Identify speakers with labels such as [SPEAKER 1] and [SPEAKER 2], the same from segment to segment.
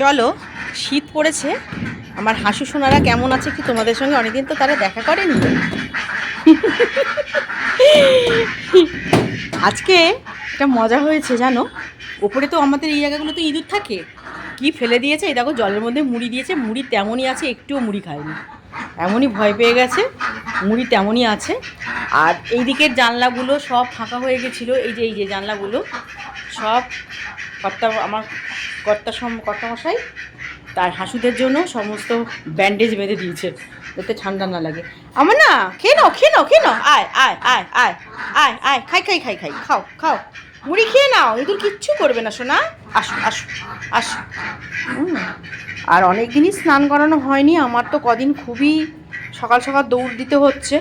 [SPEAKER 1] চলো, শীত পড়েছে। আমার হাসু সোনারা কেমন আছে কি তোমাদের সঙ্গে অনেকদিন তো তারা দেখা করেনি। আজকে একটা মজা হয়েছে জানো, ওপরে তো আমাদের এই জায়গাগুলোতে ইঁদুর থাকে, কি ফেলে দিয়েছে, এই দেখো জলের মধ্যে মুড়ি দিয়েছে, মুড়ি তেমনই আছে, একটুও মুড়ি খায়নি, এমনই ভয় পেয়ে গেছে, মুড়ি তেমনই আছে। আর এই দিকের জানলাগুলো সব ফাঁকা হয়ে গেছিলো, এই যে জানলাগুলো সব আমার কর্তামশাই তার হাসুদের জন্য সমস্ত ব্যান্ডেজ বেঁধে দিয়েছে যাতে ঠান্ডা না লাগে। আমার না, খেয়ে নাও, আয় আয় আয় আয় আয় আয়, খাই, খাও, মুড়ি খেয়ে নাও, ইঁদুর কিচ্ছু করবে না সোনা, আসো। আর অনেক দিনই স্নান করানো হয়নি আমার, তো কদিন খুবই সকাল সকাল দৌড় দিতে হচ্ছে,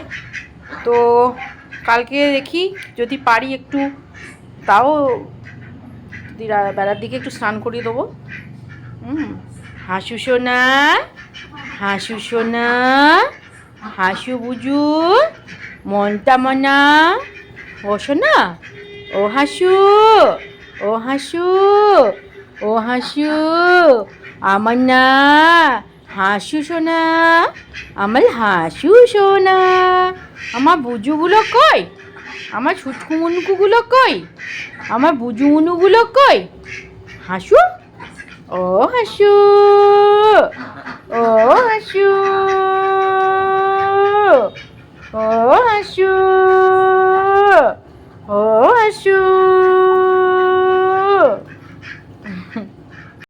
[SPEAKER 1] তো কালকে দেখি যদি পারি একটু, তাও বেলার দিকে একটু স্নান করিয়ে দেবো। হাসু সোনা, হাসু বুজু, মনটা মনা, ও সোনা, ও হাসু, আমার না হাসু সোনা, আমার হাসু সোনা, আমার বুজুগুলো কই, আমার ছুটকুমুনকুগুলো কই, আমার বুজুমুনুগুলো কই, হাসু, ও হাসু,